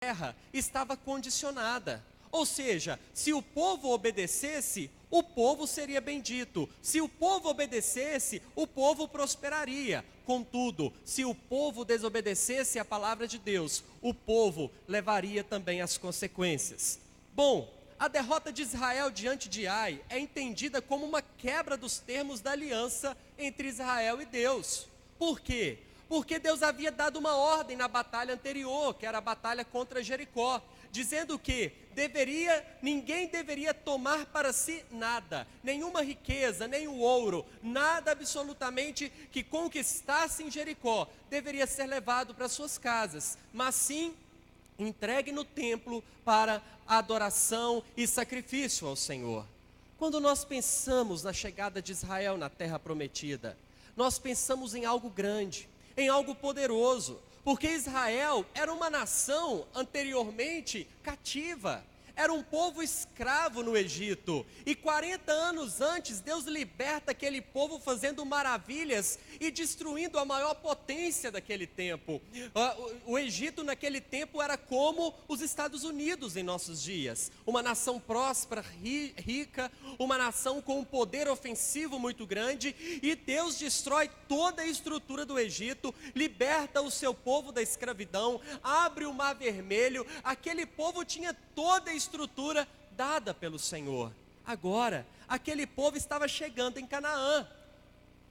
terra estava condicionada. Ou seja, se o povo obedecesse, o povo seria bendito. Se o povo obedecesse, o povo prosperaria. Contudo, se o povo desobedecesse a palavra de Deus, o povo levaria também as consequências. Bom, a derrota de Israel diante de Ai é entendida como uma quebra dos termos da aliança entre Israel e Deus. Por quê? Porque Deus havia dado uma ordem na batalha anterior, que era a batalha contra Jericó, dizendo que ninguém deveria tomar para si nada, nenhuma riqueza, nem o ouro, nada absolutamente que conquistasse em Jericó, deveria ser levado para suas casas, mas sim entregue no templo para adoração e sacrifício ao Senhor. Quando nós pensamos na chegada de Israel na terra prometida, nós pensamos em algo grande, em algo poderoso, porque Israel era uma nação anteriormente cativa, era um povo escravo no Egito, e 40 anos antes Deus liberta aquele povo fazendo maravilhas e destruindo a maior potência daquele tempo. O Egito naquele tempo era como os Estados Unidos em nossos dias, uma nação próspera, rica, uma nação com um poder ofensivo muito grande, e Deus destrói toda a estrutura do Egito, liberta o seu povo da escravidão, abre o Mar Vermelho. Aquele povo tinha toda a estrutura dada pelo Senhor. Agora, aquele povo estava chegando em Canaã.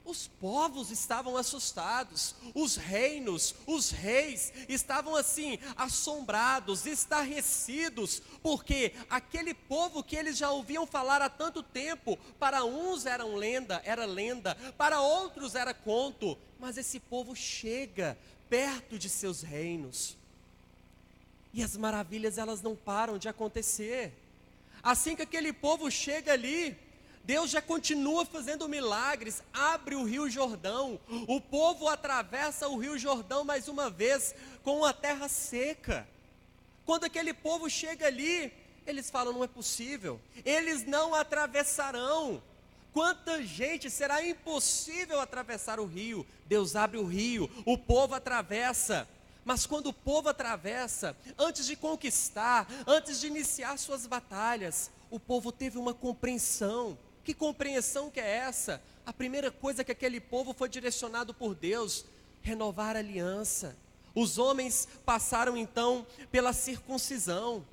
Os povos estavam assustados, os reinos, os reis estavam assim, assombrados, estarrecidos, porque aquele povo que eles já ouviam falar há tanto tempo, para uns era lenda, para outros era conto, mas esse povo chega perto de seus reinos, e as maravilhas elas não param de acontecer. Assim que aquele povo chega ali, Deus já continua fazendo milagres, abre o Rio Jordão, o povo atravessa o Rio Jordão mais uma vez, com uma terra seca. Quando aquele povo chega ali, eles falam: não é possível, eles não atravessarão. Quanta gente, será impossível atravessar o rio. Deus abre o rio, o povo atravessa. Mas quando o povo atravessa, antes de conquistar, antes de iniciar suas batalhas, o povo teve uma compreensão. Que compreensão que é essa? A primeira coisa que aquele povo foi direcionado por Deus: renovar a aliança. Os homens passaram então pela circuncisão.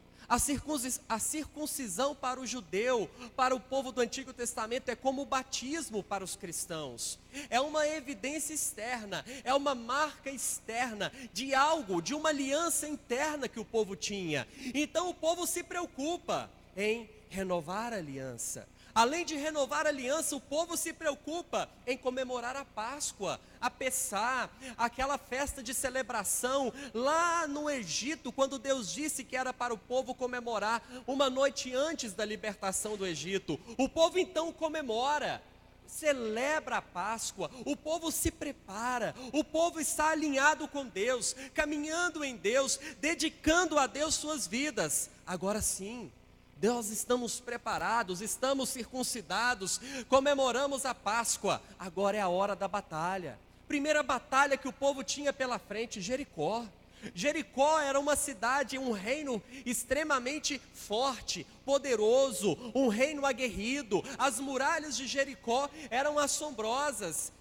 A circuncisão para o judeu, para o povo do Antigo Testamento, é como o batismo para os cristãos. É uma evidência externa, é uma marca externa de algo, de uma aliança interna que o povo tinha. Então o povo se preocupa em renovar a aliança. Além de renovar a aliança, o povo se preocupa em comemorar a Páscoa, a Pessá, aquela festa de celebração lá no Egito, quando Deus disse que era para o povo comemorar uma noite antes da libertação do Egito. O povo então comemora, celebra a Páscoa, o povo se prepara, o povo está alinhado com Deus, caminhando em Deus, dedicando a Deus suas vidas. Agora sim, nós estamos preparados, estamos circuncidados, comemoramos a Páscoa. Agora é a hora da batalha. Primeira batalha que o povo tinha pela frente: Jericó. Jericó era uma cidade, um reino extremamente forte, poderoso, um reino aguerrido. As muralhas de Jericó eram assombrosas.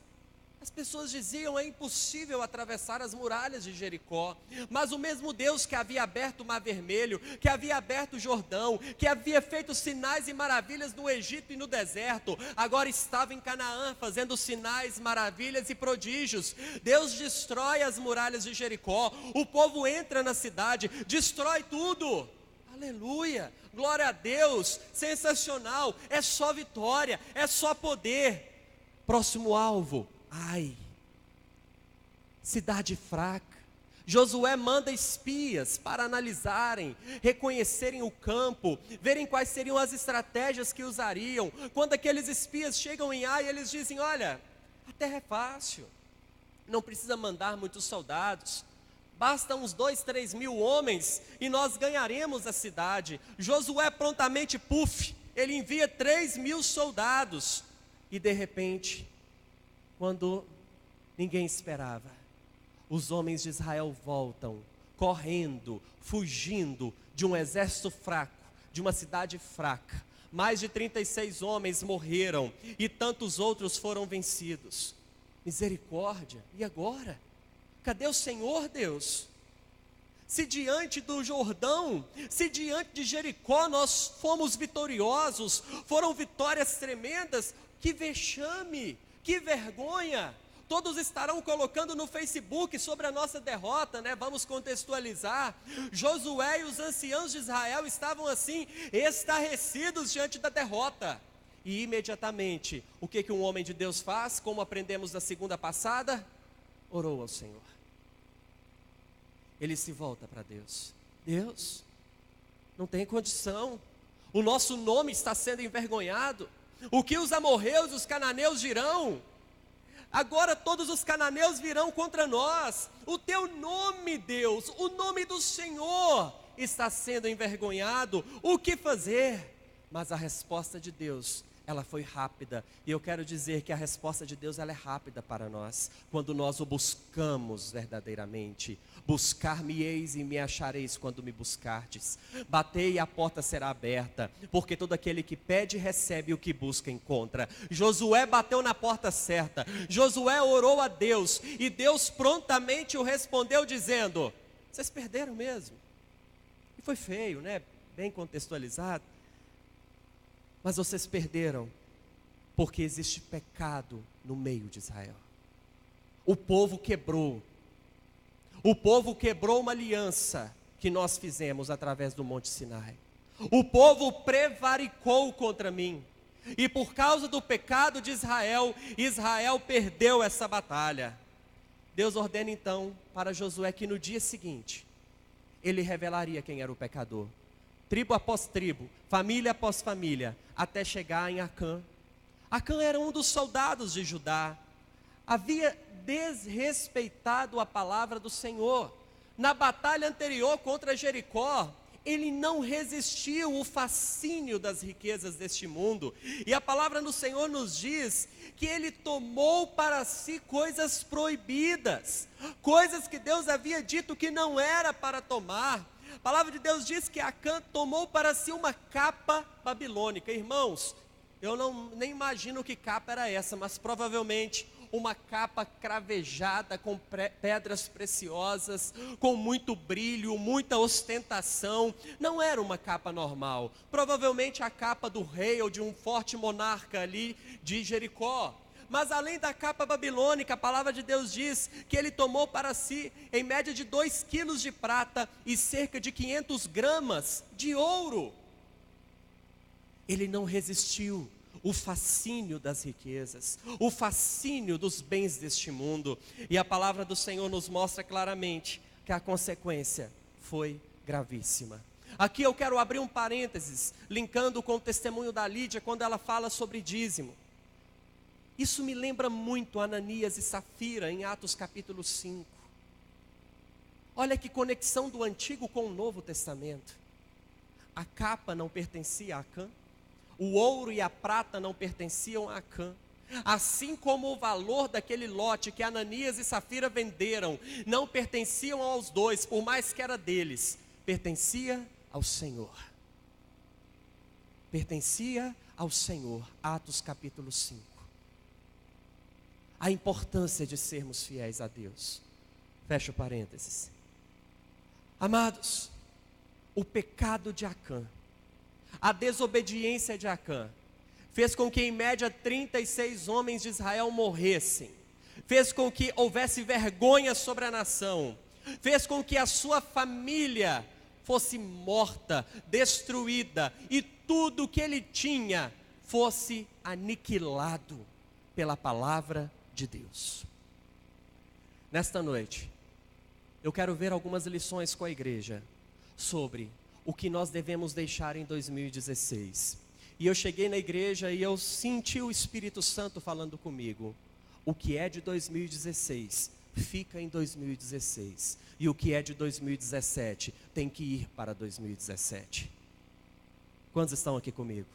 As pessoas diziam: é impossível atravessar as muralhas de Jericó. Mas o mesmo Deus que havia aberto o Mar Vermelho, que havia aberto o Jordão, que havia feito sinais e maravilhas no Egito e no deserto, agora estava em Canaã fazendo sinais, maravilhas e prodígios. Deus destrói as muralhas de Jericó, o povo entra na cidade, destrói tudo. Aleluia, glória a Deus, sensacional, é só vitória, é só poder. Próximo alvo: Ai, cidade fraca. Josué manda espias para analisarem, reconhecerem o campo, verem quais seriam as estratégias que usariam. Quando aqueles espias chegam em Ai, eles dizem: olha, a terra é fácil, não precisa mandar muitos soldados, basta uns 2-3 mil homens e nós ganharemos a cidade. Josué prontamente, ele envia 3 mil soldados, e de repente, quando ninguém esperava, os homens de Israel voltam correndo, fugindo de um exército fraco, de uma cidade fraca. Mais de 36 homens morreram e tantos outros foram vencidos. Misericórdia, e agora? Cadê o Senhor, Deus? Se diante do Jordão, se diante de Jericó nós fomos vitoriosos, foram vitórias tremendas, que vexame, que vergonha. Todos estarão colocando no Facebook sobre a nossa derrota, né? Vamos contextualizar. Josué e os anciãos de Israel estavam assim, estarrecidos diante da derrota. E imediatamente, o que um homem de Deus faz, como aprendemos na segunda passada? Orou ao Senhor. Ele se volta para Deus. Deus, não tem condição. O nosso nome está sendo envergonhado. O que os amorreus, os cananeus dirão? Agora todos os cananeus virão contra nós. O teu nome, Deus, o nome do Senhor está sendo envergonhado. O que fazer? Mas a resposta de Deus, ela foi rápida. E eu quero dizer que a resposta de Deus, ela é rápida para nós, quando nós o buscamos verdadeiramente. Buscar-me-eis e me achareis quando me buscardes. Batei e a porta será aberta, porque todo aquele que pede recebe, o que busca encontra. Josué bateu na porta certa, Josué orou a Deus, e Deus prontamente o respondeu dizendo: vocês perderam mesmo. E foi feio, né? Bem contextualizado. Mas vocês perderam, porque existe pecado no meio de Israel. O povo quebrou uma aliança que nós fizemos através do Monte Sinai. O povo prevaricou contra mim, e por causa do pecado de Israel, Israel perdeu essa batalha. Deus ordena então para Josué que no dia seguinte, ele revelaria quem era o pecador. Tribo após tribo, família após família, até chegar em Acã. Acã era um dos soldados de Judá. Havia desrespeitado a palavra do Senhor. Na batalha anterior contra Jericó, ele não resistiu o fascínio das riquezas deste mundo. E a palavra do Senhor nos diz que ele tomou para si coisas proibidas, coisas que Deus havia dito que não era para tomar. A palavra de Deus diz que Acã tomou para si uma capa babilônica. Irmãos, eu nem imagino que capa era essa, mas provavelmente uma capa cravejada com pedras preciosas, com muito brilho, muita ostentação. Não era uma capa normal, provavelmente a capa do rei ou de um forte monarca ali de Jericó. Mas além da capa babilônica, a palavra de Deus diz que ele tomou para si em média de 2 quilos de prata e cerca de 500 gramas de ouro. Ele não resistiu o fascínio das riquezas, o fascínio dos bens deste mundo. E a palavra do Senhor nos mostra claramente que a consequência foi gravíssima. Aqui eu quero abrir um parênteses, linkando com o testemunho da Lídia, quando ela fala sobre dízimo. Isso me lembra muito Ananias e Safira em Atos capítulo 5. Olha que conexão do Antigo com o Novo Testamento. A capa não pertencia a Acã, o ouro e a prata não pertenciam a Acã. Assim como o valor daquele lote que Ananias e Safira venderam, não pertenciam aos dois, por mais que era deles, pertencia ao Senhor. Pertencia ao Senhor. Atos capítulo 5. A importância de sermos fiéis a Deus. Fecha o parênteses. Amados, o pecado de Acã, a desobediência de Acã, fez com que em média 36 homens de Israel morressem, fez com que houvesse vergonha sobre a nação, fez com que a sua família fosse morta, destruída, e tudo que ele tinha fosse aniquilado pela palavra de Deus. Nesta noite, eu quero ver algumas lições com a igreja sobre o que nós devemos deixar em 2016. E eu cheguei na igreja e eu senti o Espírito Santo falando comigo. O que é de 2016 fica em 2016. E o que é de 2017 tem que ir para 2017. Quantos estão aqui comigo?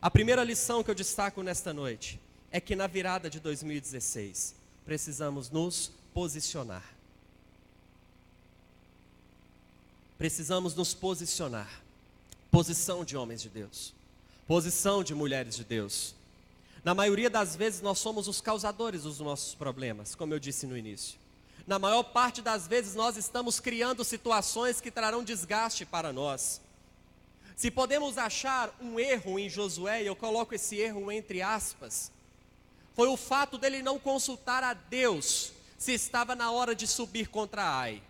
A primeira lição que eu destaco nesta noite é que na virada de 2016 precisamos nos posicionar. Precisamos nos posicionar. Posição de homens de Deus. Posição de mulheres de Deus. Na maioria das vezes nós somos os causadores dos nossos problemas, como eu disse no início. Na maior parte das vezes nós estamos criando situações que trarão desgaste para nós. Se podemos achar um erro em Josué, e eu coloco esse erro entre aspas, foi o fato dele não consultar a Deus se estava na hora de subir contra Ai.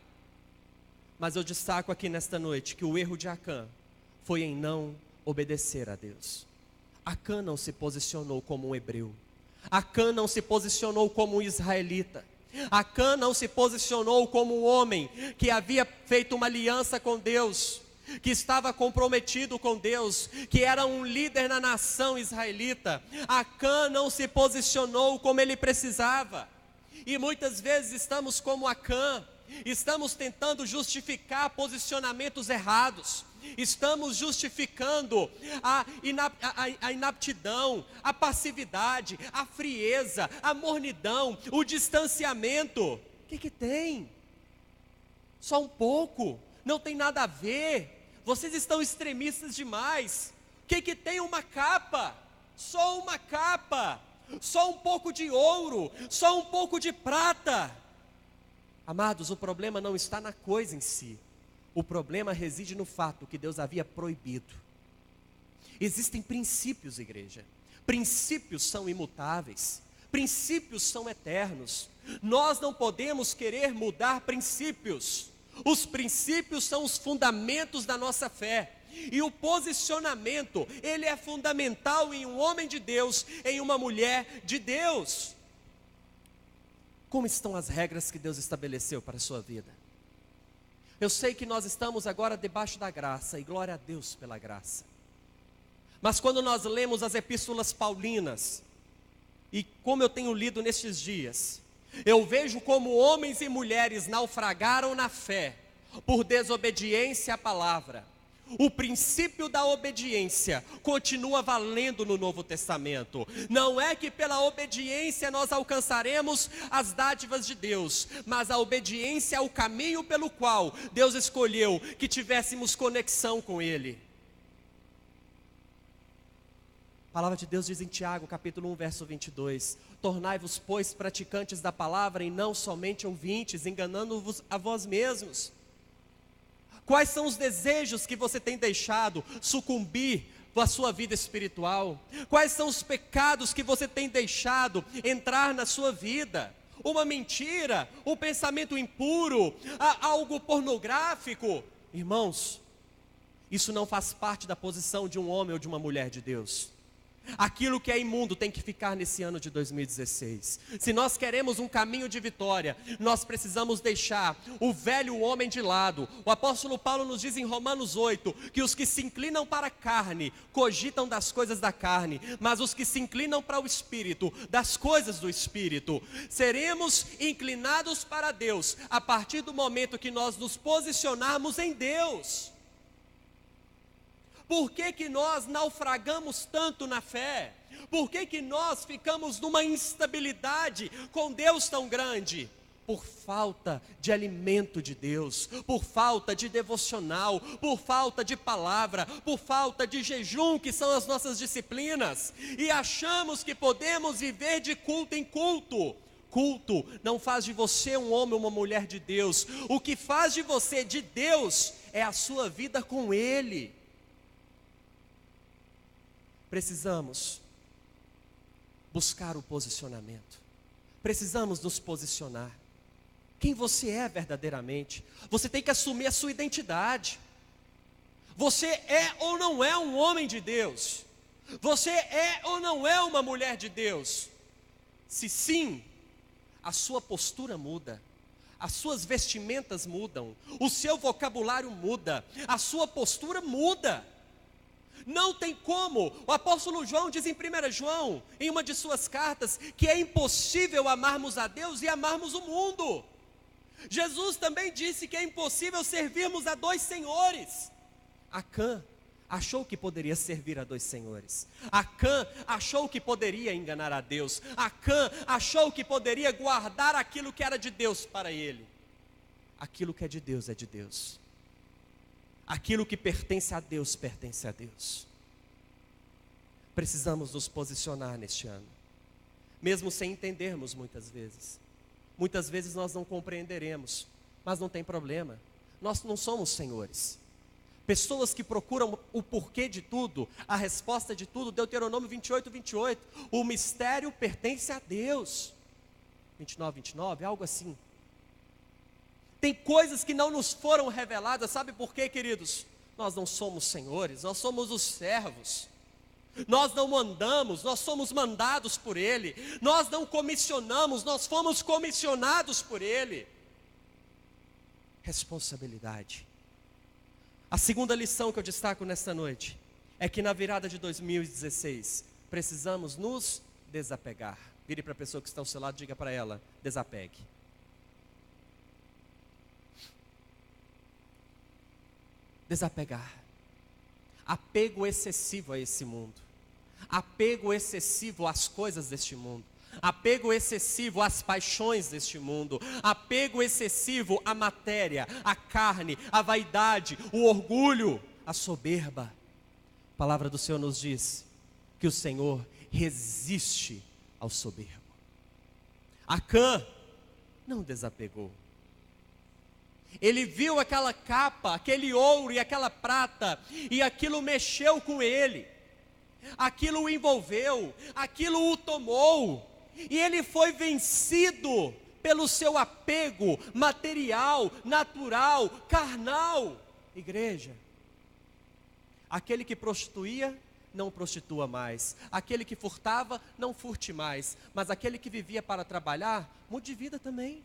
Mas eu destaco aqui nesta noite que o erro de Acã foi em não obedecer a Deus. Acã não se posicionou como um hebreu. Acã não se posicionou como um israelita. Acã não se posicionou como um homem que havia feito uma aliança com Deus, que estava comprometido com Deus, que era um líder na nação israelita. Acã não se posicionou como ele precisava. E muitas vezes estamos como Acã, estamos tentando justificar posicionamentos errados, estamos justificando a inaptidão, a passividade, a frieza, a mornidão, o distanciamento. O que tem? Só um pouco, não tem nada a ver, vocês estão extremistas demais. O que tem uma capa? Só uma capa, só um pouco de ouro, só um pouco de prata. Amados, o problema não está na coisa em si. O problema reside no fato que Deus havia proibido. Existem princípios, igreja. Princípios são imutáveis. Princípios são eternos. Nós não podemos querer mudar princípios. Os princípios são os fundamentos da nossa fé. E o posicionamento, ele é fundamental em um homem de Deus, em uma mulher de Deus. Como estão as regras que Deus estabeleceu para a sua vida? Eu sei que nós estamos agora debaixo da graça, e glória a Deus pela graça. Mas quando nós lemos as epístolas paulinas, e como eu tenho lido nestes dias, eu vejo como homens e mulheres naufragaram na fé, por desobediência à palavra. O princípio da obediência continua valendo no Novo Testamento. Não é que pela obediência nós alcançaremos as dádivas de Deus, mas a obediência é o caminho pelo qual Deus escolheu que tivéssemos conexão com Ele. A palavra de Deus diz em Tiago, capítulo 1, verso 22, tornai-vos, pois, praticantes da palavra e não somente ouvintes, enganando-vos a vós mesmos. Quais são os desejos que você tem deixado sucumbir à sua vida espiritual? Quais são os pecados que você tem deixado entrar na sua vida? Uma mentira, um pensamento impuro, algo pornográfico? Irmãos, isso não faz parte da posição de um homem ou de uma mulher de Deus. Aquilo que é imundo tem que ficar nesse ano de 2016. Se nós queremos um caminho de vitória, nós precisamos deixar o velho homem de lado. O apóstolo Paulo nos diz em Romanos 8, que os que se inclinam para a carne, cogitam das coisas da carne, mas os que se inclinam para o Espírito, das coisas do Espírito. Seremos inclinados para Deus, a partir do momento que nós nos posicionarmos em Deus. Por que nós naufragamos tanto na fé? Por que nós ficamos numa instabilidade com Deus tão grande? Por falta de alimento de Deus, por falta de devocional, por falta de palavra, por falta de jejum, que são as nossas disciplinas, e achamos que podemos viver de culto em culto. Culto não faz de você um homem ou uma mulher de Deus. O que faz de você de Deus é a sua vida com Ele. Precisamos buscar o posicionamento. Precisamos nos posicionar. Quem você é verdadeiramente? Você tem que assumir a sua identidade. Você é ou não é um homem de Deus? Você é ou não é uma mulher de Deus? Se sim, a sua postura muda. As suas vestimentas mudam. O seu vocabulário muda. A sua postura muda. Não tem como. O apóstolo João diz em 1 João, em uma de suas cartas, que é impossível amarmos a Deus e amarmos o mundo. Jesus também disse que é impossível servirmos a dois senhores. Acã achou que poderia servir a dois senhores. Acã achou que poderia enganar a Deus. Acã achou que poderia guardar aquilo que era de Deus para ele. Aquilo que é de Deus é de Deus. Aquilo que pertence a Deus, pertence a Deus. Precisamos nos posicionar neste ano, mesmo sem entendermos muitas vezes. Muitas vezes nós não compreenderemos, mas não tem problema. Nós não somos senhores. Pessoas que procuram o porquê de tudo, a resposta de tudo, Deuteronômio 28, 28. O mistério pertence a Deus. 29, 29, algo assim. Tem coisas que não nos foram reveladas, sabe por quê, queridos? Nós não somos senhores, nós somos os servos. Nós não mandamos, nós somos mandados por Ele. Nós não comissionamos, nós fomos comissionados por Ele. Responsabilidade. A segunda lição que eu destaco nesta noite é que na virada de 2016 precisamos nos desapegar. Vire para a pessoa que está ao seu lado e diga para ela: desapegue. Desapegar. Apego excessivo a esse mundo. Apego excessivo às coisas deste mundo. Apego excessivo às paixões deste mundo. Apego excessivo à matéria, à carne, à vaidade, o orgulho, a soberba. A palavra do Senhor nos diz que o Senhor resiste ao soberbo. Acã não desapegou. Ele viu aquela capa, aquele ouro e aquela prata, e aquilo mexeu com ele. Aquilo o envolveu, aquilo o tomou. E ele foi vencido pelo seu apego material, natural, carnal. Igreja, aquele que prostituía, não prostitua mais. Aquele que furtava, não furte mais. Mas aquele que vivia para trabalhar, mude de vida também.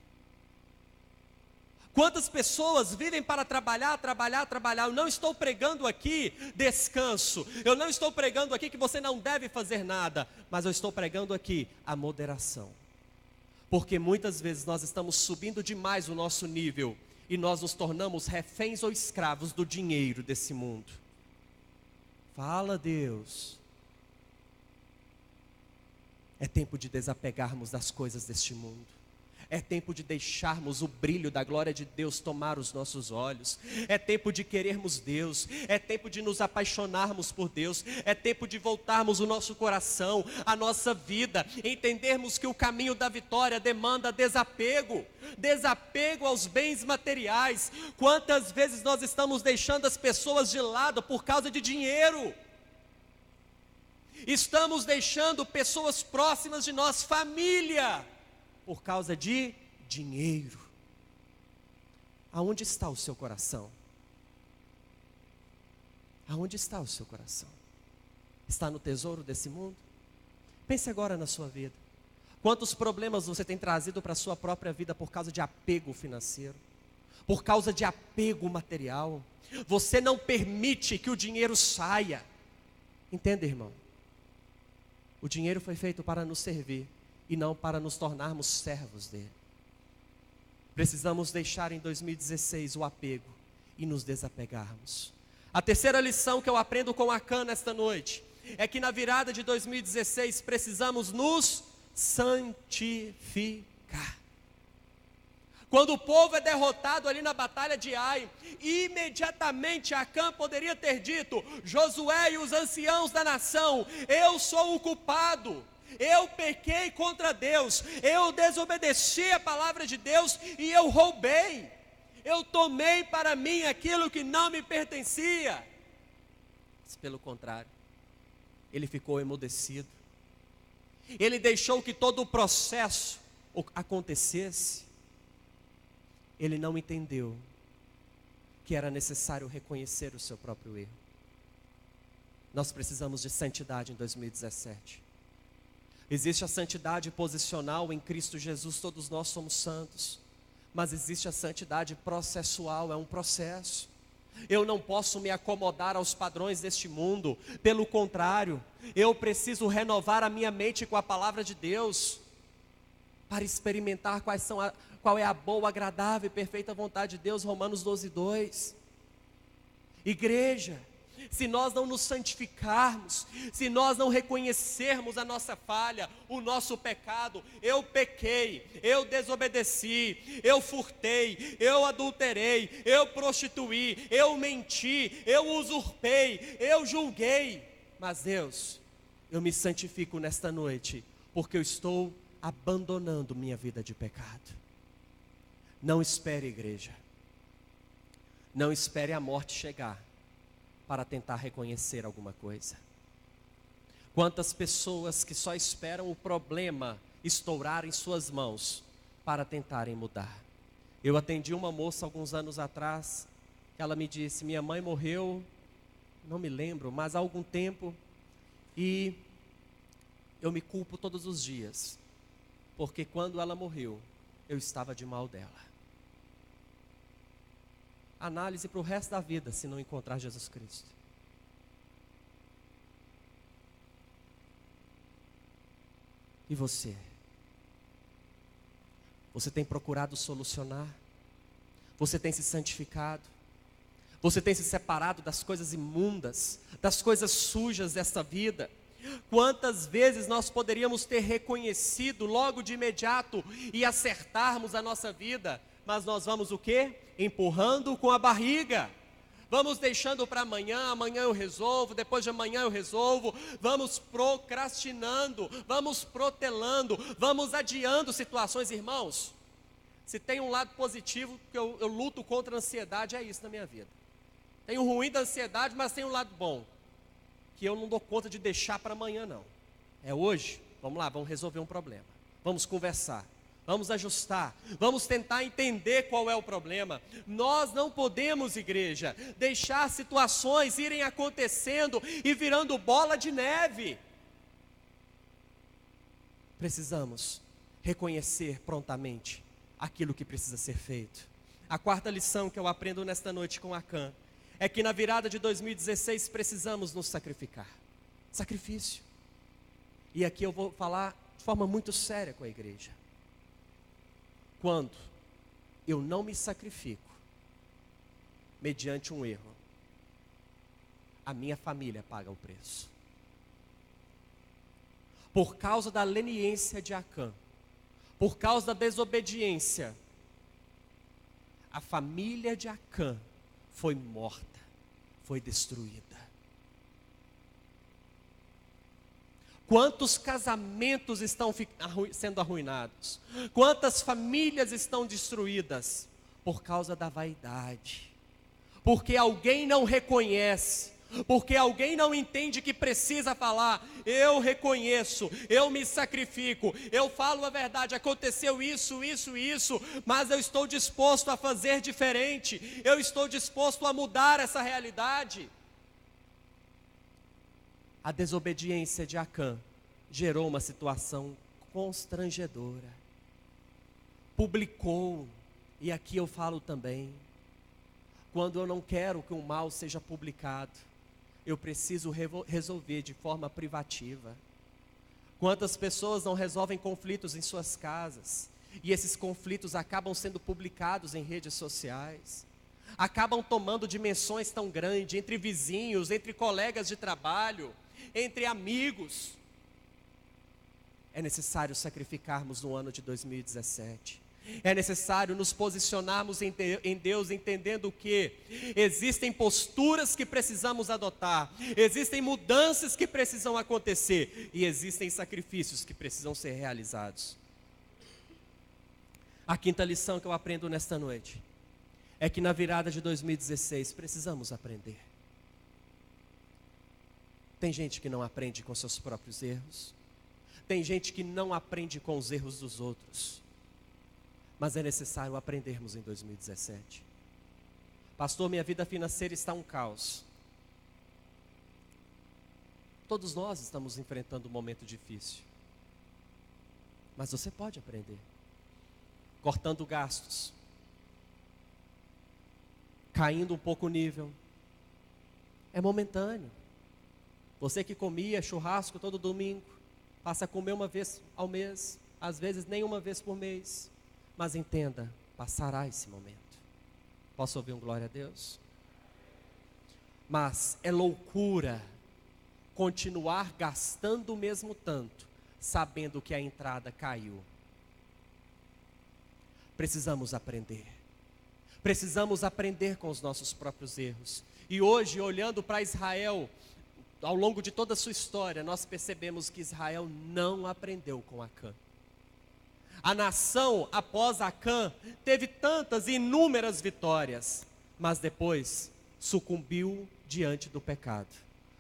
Quantas pessoas vivem para trabalhar, trabalhar, trabalhar? Eu não estou pregando aqui descanso. Eu não estou pregando aqui que você não deve fazer nada. Mas eu estou pregando aqui a moderação. Porque muitas vezes nós estamos subindo demais o nosso nível e nós nos tornamos reféns ou escravos do dinheiro desse mundo. Fala, Deus. É tempo de desapegarmos das coisas deste mundo. É tempo de deixarmos o brilho da glória de Deus tomar os nossos olhos. É tempo de querermos Deus. É tempo de nos apaixonarmos por Deus. É tempo de voltarmos o nosso coração, a nossa vida. Entendermos que o caminho da vitória demanda desapego. Desapego aos bens materiais. Quantas vezes nós estamos deixando as pessoas de lado por causa de dinheiro? Estamos deixando pessoas próximas de nós, família, por causa de dinheiro. Aonde está o seu coração? Aonde está o seu coração? Está no tesouro desse mundo? Pense agora na sua vida. Quantos problemas você tem trazido para a sua própria vida por causa de apego financeiro? Por causa de apego material? Você não permite que o dinheiro saia. Entenda, irmão? O dinheiro foi feito para nos servir e não para nos tornarmos servos dele. Precisamos deixar em 2016 o apego e nos desapegarmos. A terceira lição que eu aprendo com Acã nesta noite é que na virada de 2016 precisamos nos santificar. Quando o povo é derrotado ali na batalha de Ai, imediatamente Acã poderia ter dito: Josué e os anciãos da nação, eu sou o culpado. Eu pequei contra Deus, eu desobedeci a palavra de Deus e eu roubei. Eu tomei para mim aquilo que não me pertencia. Mas pelo contrário, ele ficou emudecido. Ele deixou que todo o processo acontecesse. Ele não entendeu que era necessário reconhecer o seu próprio erro. Nós precisamos de santidade em 2017. Existe a santidade posicional em Cristo Jesus, todos nós somos santos. Mas existe a santidade processual, é um processo. Eu não posso me acomodar aos padrões deste mundo. Pelo contrário, eu preciso renovar a minha mente com a palavra de Deus, para experimentar qual é a boa, agradável e perfeita vontade de Deus. Romanos 12, 2. Igreja, se nós não nos santificarmos, se nós não reconhecermos a nossa falha, o nosso pecado, eu pequei, eu desobedeci, eu furtei, eu adulterei, eu prostituí, eu menti, eu usurpei, eu julguei. Mas Deus, eu me santifico nesta noite, porque eu estou abandonando minha vida de pecado. Não espere, igreja, não espere a morte chegar para tentar reconhecer alguma coisa. Quantas pessoas que só esperam o problema estourar em suas mãos para tentarem mudar. Eu atendi uma moça alguns anos atrás, que ela me disse, minha mãe morreu, não me lembro, mas há algum tempo, e eu me culpo todos os dias, porque quando ela morreu, eu estava de mal dela. Análise para o resto da vida, se não encontrar Jesus Cristo. E você? Você tem procurado solucionar? Você tem se santificado? Você tem se separado das coisas imundas, das coisas sujas desta vida? Quantas vezes nós poderíamos ter reconhecido logo de imediato e acertarmos a nossa vida, mas nós vamos o quê? Empurrando com a barriga. Vamos deixando para amanhã, amanhã eu resolvo, depois de amanhã eu resolvo. Vamos procrastinando, vamos protelando, vamos adiando situações, irmãos. Se tem um lado positivo, que eu luto contra a ansiedade, é isso na minha vida. Tem o ruim da ansiedade, mas tem um lado bom, que eu não dou conta de deixar para amanhã não. É hoje, vamos lá, vamos resolver um problema. Vamos conversar. Vamos ajustar, vamos tentar entender qual é o problema. Nós não podemos, igreja, deixar situações irem acontecendo e virando bola de neve. Precisamos reconhecer prontamente aquilo que precisa ser feito. A quarta lição que eu aprendo nesta noite com Acã é que na virada de 2016 precisamos nos sacrificar. Sacrifício. E aqui eu vou falar de forma muito séria com a igreja. Quando eu não me sacrifico mediante um erro, a minha família paga o preço. Por causa da leniência de Acã, por causa da desobediência, a família de Acã foi morta, foi destruída. Quantos casamentos estão sendo arruinados? Quantas famílias estão destruídas? Por causa da vaidade. Porque alguém não reconhece. Porque alguém não entende que precisa falar. Eu reconheço, eu me sacrifico, eu falo a verdade. Aconteceu isso, mas eu estou disposto a fazer diferente. Eu estou disposto a mudar essa realidade. A desobediência de Acã gerou uma situação constrangedora. Publicou, e aqui eu falo também, quando eu não quero que o mal seja publicado, eu preciso resolver de forma privativa. Quantas pessoas não resolvem conflitos em suas casas, e esses conflitos acabam sendo publicados em redes sociais, acabam tomando dimensões tão grandes, entre vizinhos, entre colegas de trabalho, entre amigos. É necessário sacrificarmos no ano de 2017. É necessário nos posicionarmos em Deus, entendendo que existem posturas que precisamos adotar, existem mudanças que precisam acontecer e existem sacrifícios que precisam ser realizados. A quinta lição que eu aprendo nesta noite é que na virada de 2016 precisamos aprender. Tem gente que não aprende com seus próprios erros. Tem gente que não aprende com os erros dos outros. Mas é necessário aprendermos em 2017. Pastor, minha vida financeira está um caos. Todos nós estamos enfrentando um momento difícil. Mas você pode aprender. Cortando gastos. Caindo um pouco o nível. É momentâneo. Você que comia churrasco todo domingo, passa a comer uma vez ao mês, às vezes nem uma vez por mês. Mas entenda, passará esse momento. Posso ouvir um glória a Deus? Mas é loucura continuar gastando o mesmo tanto, sabendo que a entrada caiu. Precisamos aprender. Precisamos aprender com os nossos próprios erros. E hoje, olhando para Israel, ao longo de toda a sua história, nós percebemos que Israel não aprendeu com Acã. A nação, após Acã, teve tantas e inúmeras vitórias, mas depois sucumbiu diante do pecado.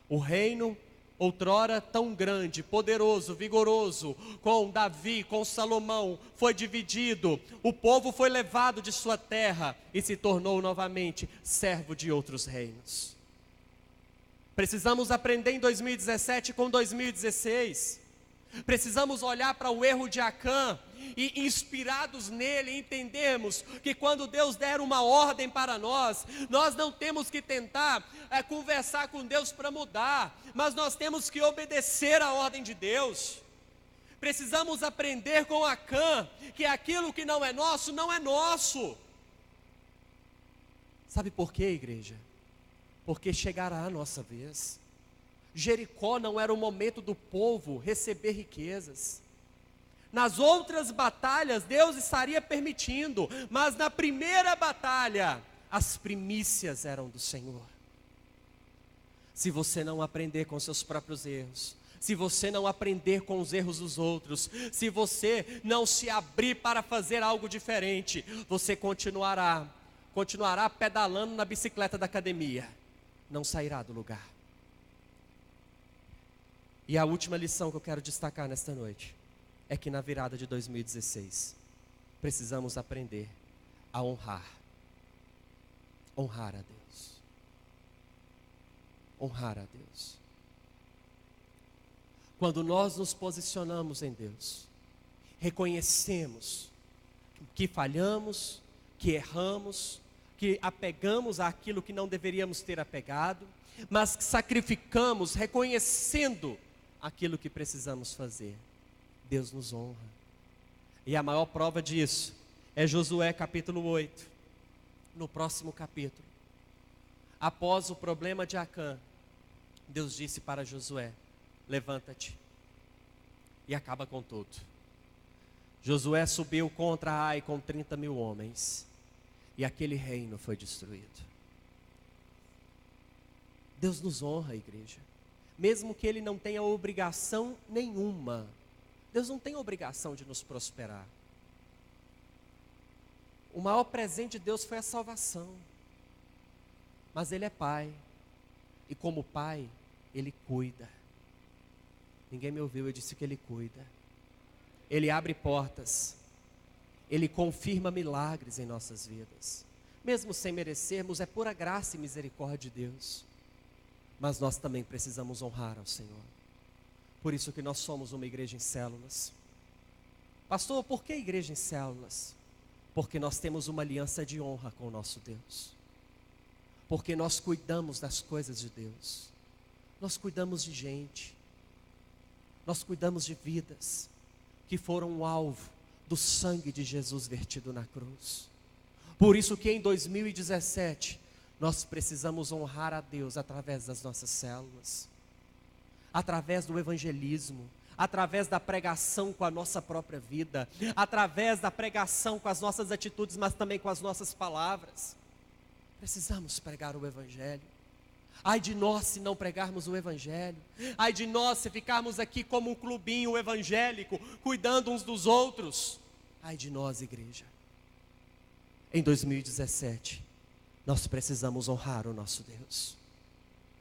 O reino, outrora tão grande, poderoso, vigoroso, com Davi, com Salomão, foi dividido. O povo foi levado de sua terra e se tornou novamente servo de outros reinos. Precisamos aprender em 2017 com 2016. Precisamos olhar para o erro de Acã e, inspirados nele, entendermos que quando Deus der uma ordem para nós não temos que tentar conversar com Deus para mudar, mas nós temos que obedecer a ordem de Deus. Precisamos aprender com Acã que aquilo que não é nosso, não é nosso. Sabe por quê, igreja? Porque chegará a nossa vez. Jericó não era o momento do povo receber riquezas. Nas outras batalhas Deus estaria permitindo, mas na primeira batalha as primícias eram do Senhor. Se você não aprender com seus próprios erros, se você não aprender com os erros dos outros, se você não se abrir para fazer algo diferente, você continuará pedalando na bicicleta da academia, não sairá do lugar. E a última lição que eu quero destacar nesta noite é que na virada de 2016 precisamos aprender a honrar a Deus. Honrar a Deus. Quando nós nos posicionamos em Deus, reconhecemos que falhamos, que erramos, que apegamos àquilo que não deveríamos ter apegado, mas que sacrificamos reconhecendo aquilo que precisamos fazer, Deus nos honra. E a maior prova disso é Josué capítulo 8, no próximo capítulo. Após o problema de Acã, Deus disse para Josué: levanta-te e acaba com tudo. Josué subiu contra Ai com 30.000 homens, e aquele reino foi destruído. Deus nos honra, igreja, mesmo que Ele não tenha obrigação nenhuma. Deus não tem obrigação de nos prosperar. O maior presente de Deus foi a salvação. Mas Ele é Pai, e como Pai, Ele cuida. Ninguém me ouviu, eu disse que Ele cuida. Ele abre portas, Ele confirma milagres em nossas vidas. Mesmo sem merecermos, é pura graça e misericórdia de Deus. Mas nós também precisamos honrar ao Senhor. Por isso que nós somos uma igreja em células. Pastor, por que igreja em células? Porque nós temos uma aliança de honra com o nosso Deus. Porque nós cuidamos das coisas de Deus. Nós cuidamos de gente. Nós cuidamos de vidas que foram o alvo do sangue de Jesus vertido na cruz. Por isso que em 2017 nós precisamos honrar a Deus através das nossas células, através do evangelismo, através da pregação com a nossa própria vida, através da pregação com as nossas atitudes, mas também com as nossas palavras. Precisamos pregar o evangelho. Ai de nós se não pregarmos o evangelho. Ai de nós se ficarmos aqui como um clubinho evangélico, cuidando uns dos outros. Ai de nós, igreja. Em 2017 nós precisamos honrar o nosso Deus.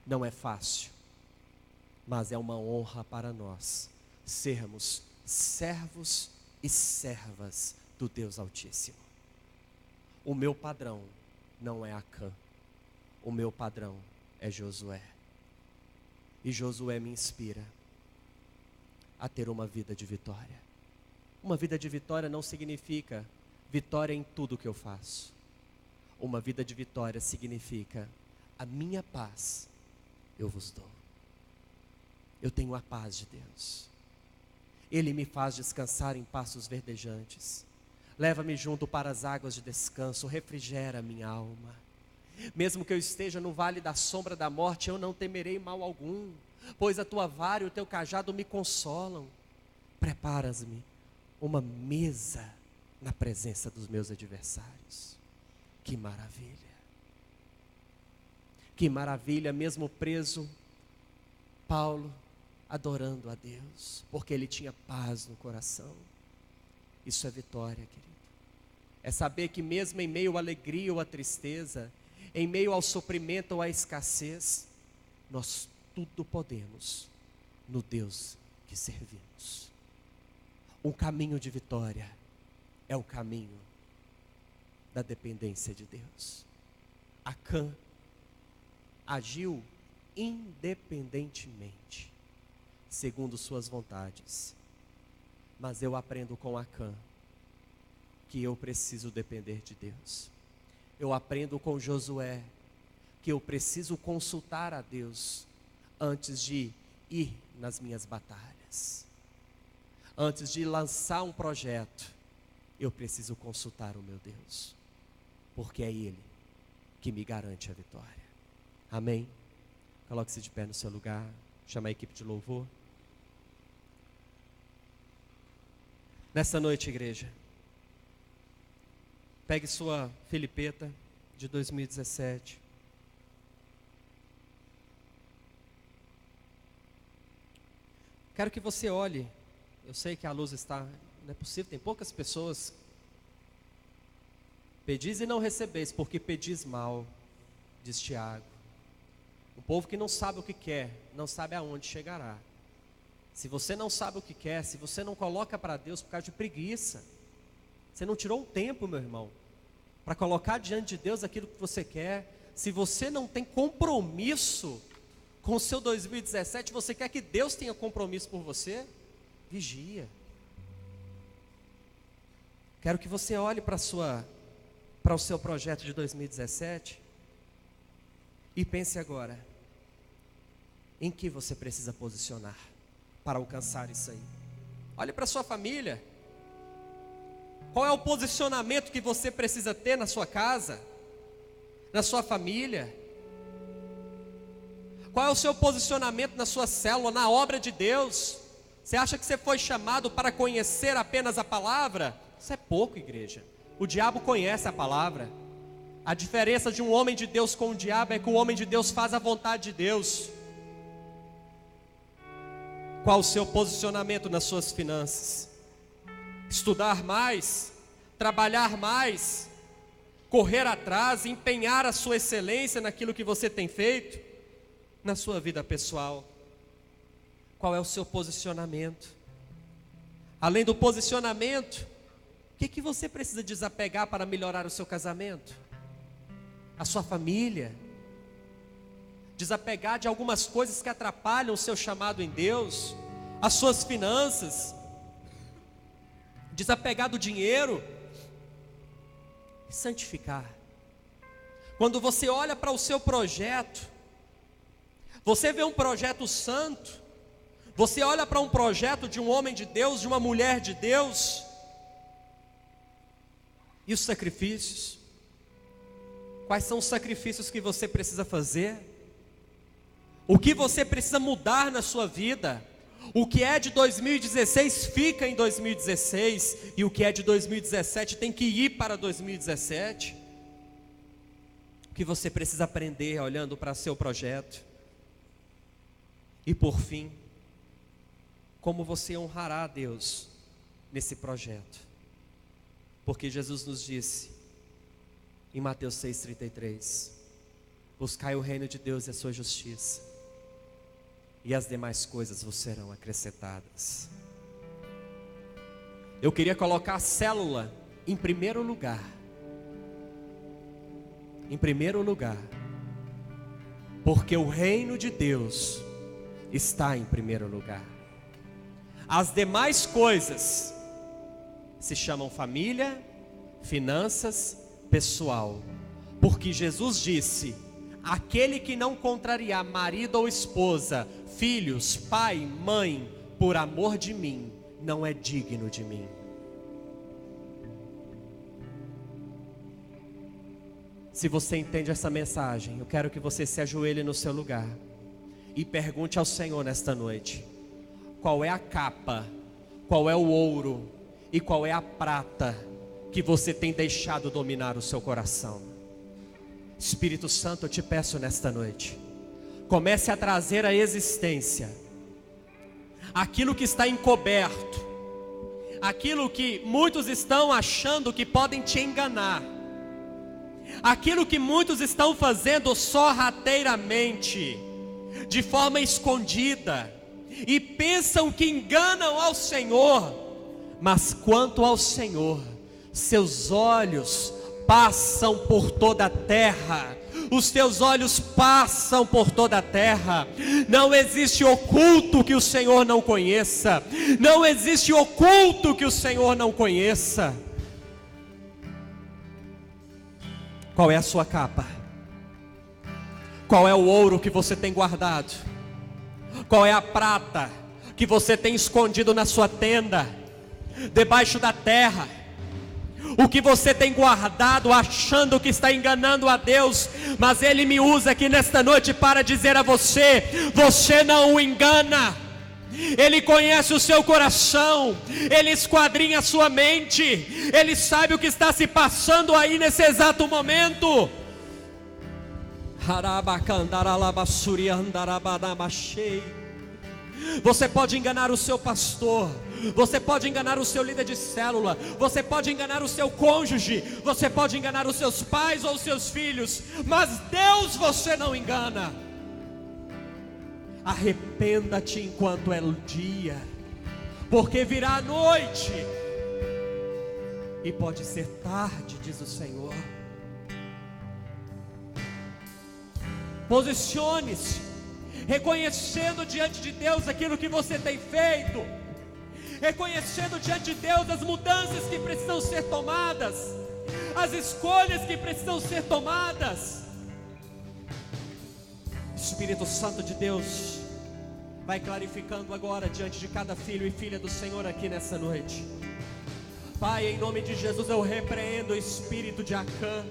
Não é fácil, mas é uma honra para nós sermos servos e servas do Deus Altíssimo. O meu padrão não é Acã, o meu padrão é Josué. E Josué me inspira a ter uma vida de vitória. Uma vida de vitória não significa vitória em tudo que eu faço. Uma vida de vitória significa: a minha paz eu vos dou. Eu tenho a paz de Deus. Ele me faz descansar em pastos verdejantes. Leva-me junto para as águas de descanso, refrigera minha alma. Mesmo que eu esteja no vale da sombra da morte, eu não temerei mal algum, pois a tua vara e o teu cajado me consolam. Preparas-me uma mesa na presença dos meus adversários. Que maravilha! Que maravilha, mesmo preso, Paulo adorando a Deus, porque ele tinha paz no coração. Isso é vitória, querido. É saber que mesmo em meio à alegria ou à tristeza, em meio ao sofrimento ou à escassez, nós tudo podemos no Deus que servimos. Um caminho de vitória é o caminho da dependência de Deus. Acã agiu independentemente, segundo suas vontades. Mas eu aprendo com Acã que eu preciso depender de Deus. Eu aprendo com Josué que eu preciso consultar a Deus antes de ir nas minhas batalhas. Antes de lançar um projeto, eu preciso consultar o meu Deus, porque é Ele que me garante a vitória. Amém? Coloque-se de pé no seu lugar. Chama a equipe de louvor. Nessa noite, igreja, pegue sua filipeta de 2017. Quero que você olhe. Eu sei que a luz está... Não é possível, tem poucas pessoas. Pedis e não recebeis, porque pedis mal, diz Tiago. Um povo que não sabe o que quer, não sabe aonde chegará. Se você não sabe o que quer, se você não coloca para Deus por causa de preguiça, você não tirou um tempo, meu irmão, para colocar diante de Deus aquilo que você quer. Se você não tem compromisso com o seu 2017, você quer que Deus tenha compromisso por você? Vigia. Quero que você olhe para o seu projeto de 2017 e pense agora, em que você precisa posicionar para alcançar isso aí? Olhe para a sua família. Qual é o posicionamento que você precisa ter na sua casa, na sua família? Qual é o seu posicionamento na sua célula, na obra de Deus? Você acha que você foi chamado para conhecer apenas a palavra? Isso é pouco, igreja. O diabo conhece a palavra. A diferença de um homem de Deus com o diabo é que o homem de Deus faz a vontade de Deus. Qual o seu posicionamento nas suas finanças? Estudar mais, trabalhar mais, correr atrás, empenhar a sua excelência naquilo que você tem feito, na sua vida pessoal. Qual é o seu posicionamento? Além do posicionamento, o que você precisa desapegar para melhorar o seu casamento? A sua família? Desapegar de algumas coisas que atrapalham o seu chamado em Deus? As suas finanças? Desapegar do dinheiro? E santificar. Quando você olha para o seu projeto, você vê um projeto santo, você olha para um projeto de um homem de Deus, de uma mulher de Deus, e os sacrifícios? Quais são os sacrifícios que você precisa fazer? O que você precisa mudar na sua vida? O que é de 2016 fica em 2016, e o que é de 2017 tem que ir para 2017. O que você precisa aprender olhando para seu projeto? E por fim, como você honrará a Deus nesse projeto? Porque Jesus nos disse em Mateus 6,33: buscai o reino de Deus e a sua justiça, e as demais coisas vos serão acrescentadas. Eu queria colocar a célula em primeiro lugar. Em primeiro lugar, porque o reino de Deus está em primeiro lugar. As demais coisas se chamam família, finanças, pessoal. Porque Jesus disse: aquele que não contrariar marido ou esposa, filhos, pai, mãe, por amor de mim, não é digno de mim. Se você entende essa mensagem, eu quero que você se ajoelhe no seu lugar e pergunte ao Senhor nesta noite: qual é a capa, qual é o ouro e qual é a prata que você tem deixado dominar o seu coração? Espírito Santo, eu te peço nesta noite, comece a trazer à existência aquilo que está encoberto, aquilo que muitos estão achando que podem te enganar, aquilo que muitos estão fazendo sorrateiramente, de forma escondida, e pensam que enganam ao Senhor, mas quanto ao Senhor, seus olhos passam por toda a terra, os teus olhos passam por toda a terra. Não existe oculto que o Senhor não conheça, não existe oculto que o Senhor não conheça. Qual é a sua capa? Qual é o ouro que você tem guardado? Qual é a prata que você tem escondido na sua tenda, debaixo da terra? O que você tem guardado achando que está enganando a Deus, mas Ele me usa aqui nesta noite para dizer a você: você não o engana. Ele conhece o seu coração, Ele esquadrinha a sua mente, Ele sabe o que está se passando aí nesse exato momento. Você pode enganar o seu pastor, você pode enganar o seu líder de célula, você pode enganar o seu cônjuge, você pode enganar os seus pais ou os seus filhos, mas Deus você não engana. Arrependa-te enquanto é o dia, porque virá a noite e pode ser tarde, diz o Senhor. Posicione-se, reconhecendo diante de Deus aquilo que você tem feito, reconhecendo diante de Deus as mudanças que precisam ser tomadas, as escolhas que precisam ser tomadas. Espírito Santo de Deus vai clarificando agora diante de cada filho e filha do Senhor aqui nessa noite. Pai, em nome de Jesus, eu repreendo o espírito de Acã,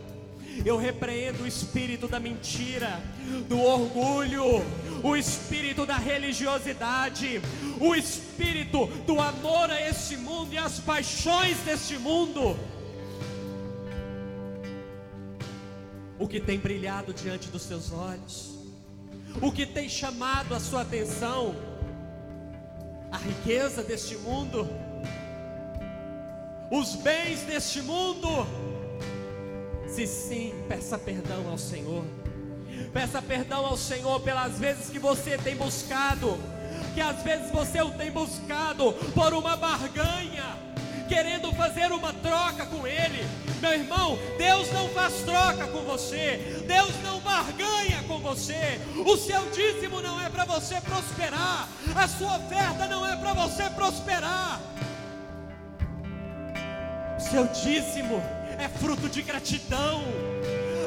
eu repreendo o espírito da mentira, do orgulho, o espírito da religiosidade, o espírito do amor a este mundo e as paixões deste mundo. O que tem brilhado diante dos seus olhos, o que tem chamado a sua atenção, a riqueza deste mundo, os bens deste mundo. Se sim, peça perdão ao Senhor. Peça perdão ao Senhor pelas vezes que você tem buscado, que às vezes você o tem buscado por uma barganha, querendo fazer uma troca com Ele. Meu irmão, Deus não faz troca com você, Deus não barganha com você. O seu dízimo não é para você prosperar, a sua oferta não é para você prosperar. O seu dízimo é fruto de gratidão,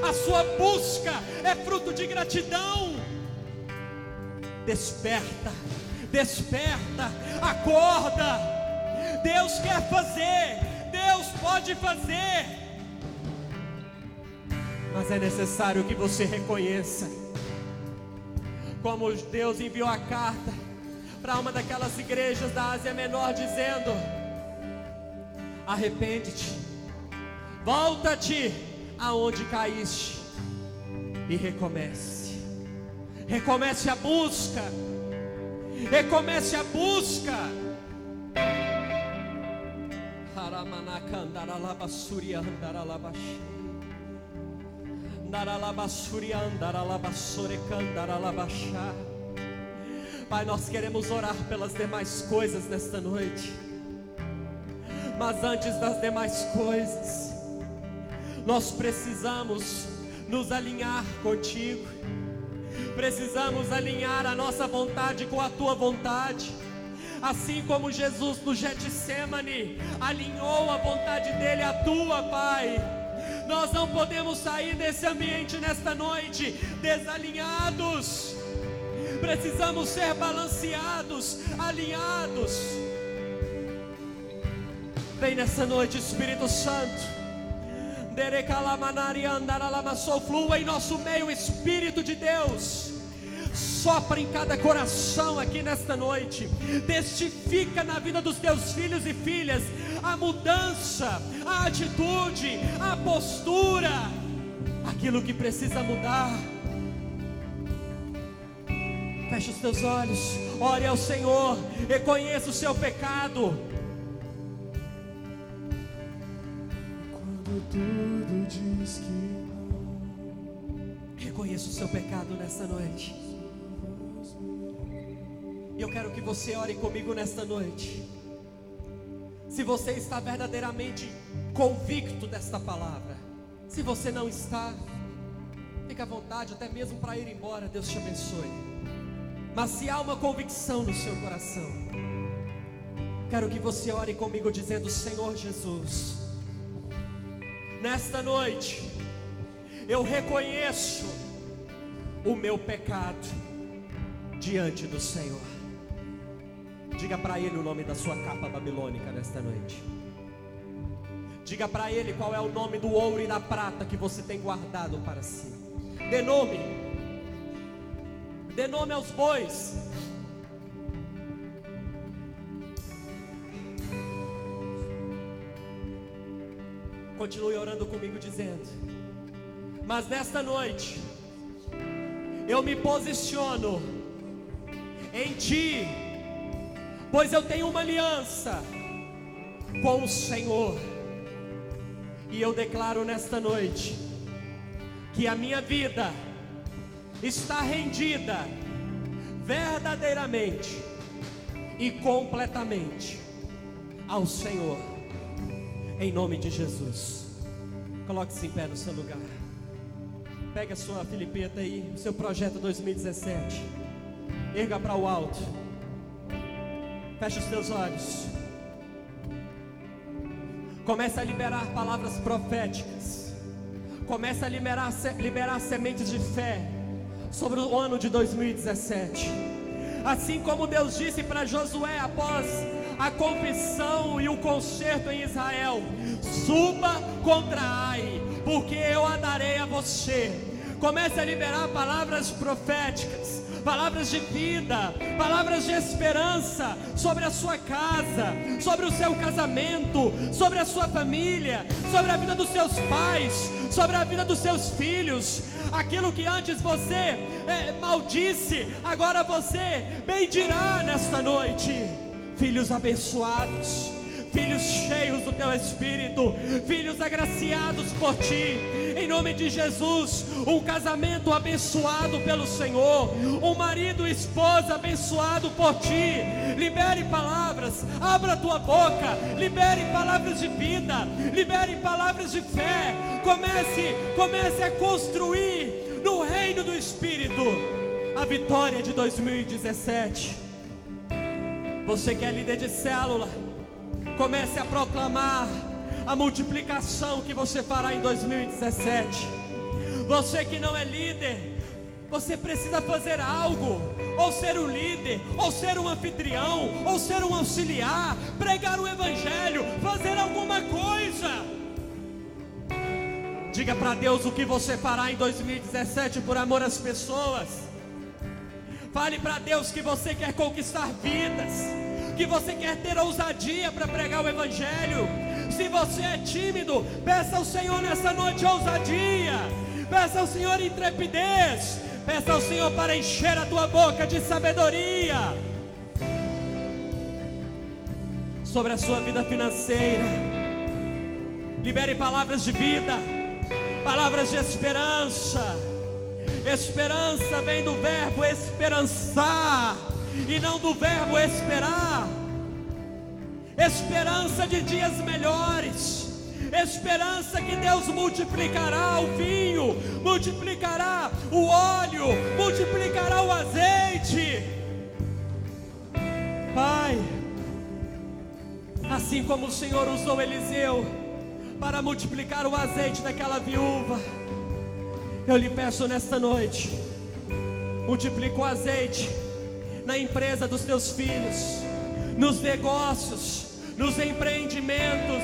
a sua busca é fruto de gratidão. Desperta, desperta, acorda. Deus quer fazer, Deus pode fazer, mas é necessário que você reconheça, como Deus enviou a carta para uma daquelas igrejas da Ásia Menor, dizendo: arrepende-te, volta-te aonde caíste e recomece. Recomece a busca, recomece a busca. Pai, nós queremos orar pelas demais coisas nesta noite, mas antes das demais coisas, nós precisamos nos alinhar contigo, precisamos alinhar a nossa vontade com a tua vontade. Assim como Jesus no Getsemane alinhou a vontade dele à tua, Pai, nós não podemos sair desse ambiente nesta noite desalinhados. Precisamos ser balanceados, alinhados. Vem nessa noite, Espírito Santo, Flua em nosso meio, Espírito de Deus. Sopra em cada coração aqui nesta noite. Testifica na vida dos teus filhos e filhas a mudança, a atitude, a postura, aquilo que precisa mudar. Feche os teus olhos, ore ao Senhor, reconheça o seu pecado. Quando tudo diz que não, reconheça o seu pecado nesta noite. E eu quero que você ore comigo nesta noite. Se você está verdadeiramente convicto desta palavra, se você não está, fique à vontade até mesmo para ir embora, Deus te abençoe. Mas se há uma convicção no seu coração, quero que você ore comigo dizendo: Senhor Jesus, nesta noite eu reconheço o meu pecado diante do Senhor. Diga para Ele o nome da sua capa babilônica nesta noite. Diga para Ele qual é o nome do ouro e da prata que você tem guardado para si. Dê nome. Dê nome aos bois. Continue orando comigo dizendo: mas nesta noite eu me posiciono em Ti, pois eu tenho uma aliança com o Senhor. E eu declaro nesta noite que a minha vida está rendida verdadeiramente e completamente ao Senhor, em nome de Jesus. Coloque-se em pé no seu lugar. Pega a sua filipeta aí, o seu projeto 2017. Erga para o alto. Feche os teus olhos. Comece a liberar palavras proféticas. Comece a liberar sementes de fé sobre o ano de 2017. Assim como Deus disse para Josué após a confissão e o concerto em Israel: suba contra Ai, porque eu a darei a você. Comece a liberar palavras proféticas, palavras de vida, palavras de esperança sobre a sua casa, sobre o seu casamento, sobre a sua família, sobre a vida dos seus pais, sobre a vida dos seus filhos. Aquilo que antes você maldisse, agora você bendirá nesta noite. Filhos abençoados, filhos cheios do teu Espírito, filhos agraciados por Ti, em nome de Jesus. Um casamento abençoado pelo Senhor, um marido e esposa abençoado por Ti. Libere palavras, abra a tua boca, libere palavras de vida, libere palavras de fé. Comece a construir no reino do Espírito a vitória de 2017. Você que é líder de célula, comece a proclamar a multiplicação que você fará em 2017. Você que não é líder, você precisa fazer algo, ou ser um líder, ou ser um anfitrião, ou ser um auxiliar, pregar o evangelho, fazer alguma coisa. Diga para Deus o que você fará em 2017 por amor às pessoas. Fale para Deus que você quer conquistar vidas, que você quer ter ousadia para pregar o evangelho. Se você é tímido, peça ao Senhor nessa noite ousadia, peça ao Senhor intrepidez, peça ao Senhor para encher a tua boca de sabedoria sobre a sua vida financeira. Libere palavras de vida, palavras de esperança. Esperança vem do verbo esperançar e não do verbo esperar. Esperança de dias melhores, esperança que Deus multiplicará o vinho, multiplicará o óleo, multiplicará o azeite. Pai, assim como o Senhor usou Eliseu para multiplicar o azeite daquela viúva, eu lhe peço nesta noite, multiplica o azeite na empresa dos teus filhos, nos negócios, nos empreendimentos,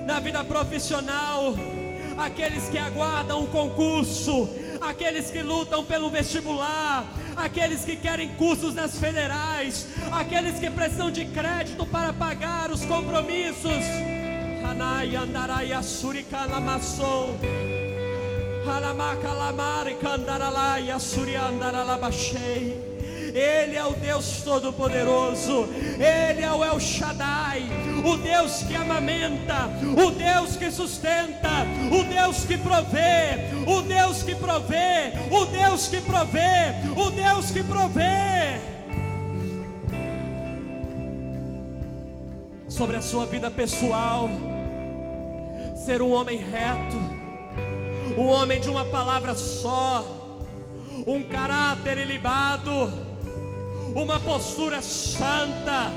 na vida profissional. aqueles que aguardam o concurso, aqueles que lutam pelo vestibular, aqueles que querem cursos nas federais, aqueles que precisam de crédito para pagar os compromissos. Hanai andarai asurikalamassou, halamacalamari candaralai asuriandaralabachei. Ele é o Deus Todo-Poderoso, Ele é o El Shaddai, o Deus que amamenta, o Deus que sustenta, o Deus que provê, o Deus que provê, o Deus que provê, o Deus que provê. Sobre a sua vida pessoal, ser um homem reto, um homem de uma palavra só, um caráter ilibado, uma postura santa,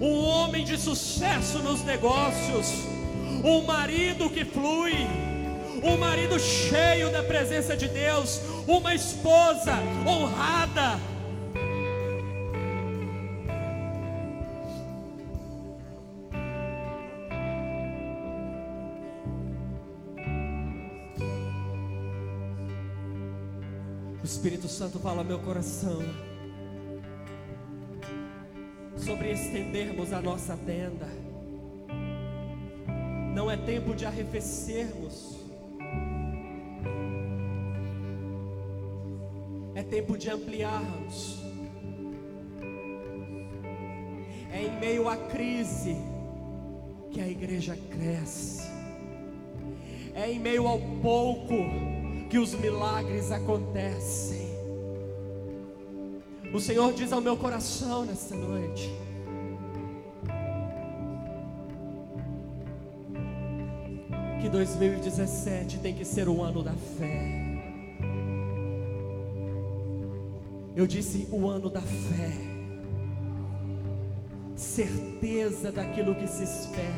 um homem de sucesso nos negócios, um marido que flui, um marido cheio da presença de Deus, uma esposa honrada. O Espírito Santo fala ao meu coração sobre estendermos a nossa tenda. Não é tempo de arrefecermos, é tempo de ampliarmos. É em meio à crise que a igreja cresce, é em meio ao pouco que os milagres acontecem. O Senhor diz ao meu coração nesta noite: que 2017 tem que ser o ano da fé. Eu disse o ano da fé, certeza daquilo que se espera,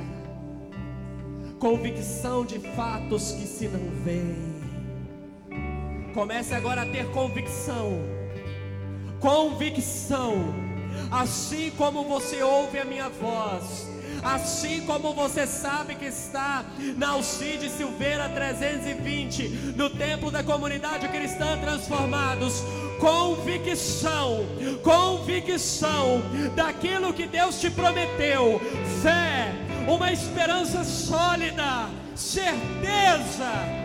convicção de fatos que se não veem. Comece agora a ter convicção, assim como você ouve a minha voz, assim como você sabe que está na Alcide Silveira 320, no templo da Comunidade Cristã Transformados. Convicção daquilo que Deus te prometeu, fé, uma esperança sólida, certeza.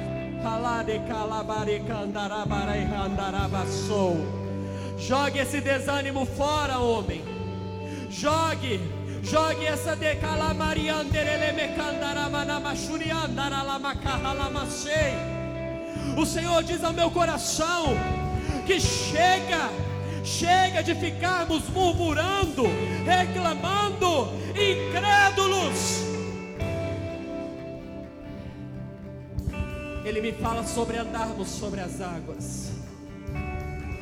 Jogue esse desânimo fora, homem. Jogue essa O Senhor diz ao meu coração que chega de ficarmos murmurando, reclamando, incrédulos. Ele me fala sobre andarmos sobre as águas.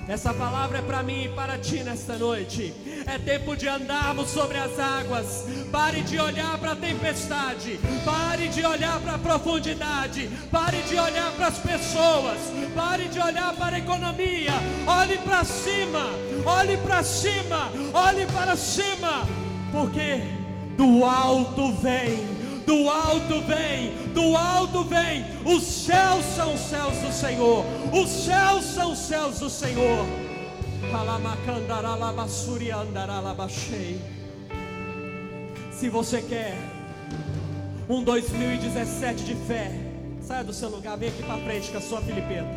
Essa palavra é para mim e para ti nesta noite. É tempo de andarmos sobre as águas. Pare de olhar para a tempestade, pare de olhar para a profundidade, pare de olhar para as pessoas, pare de olhar para a economia. Olhe para cima, olhe para cima, olhe para cima, porque do alto vem. Do alto vem, os céus são os céus do Senhor, os céus são os céus do Senhor. Se você quer um 2017 de fé, saia do seu lugar, vem aqui para frente com a sua filipeta.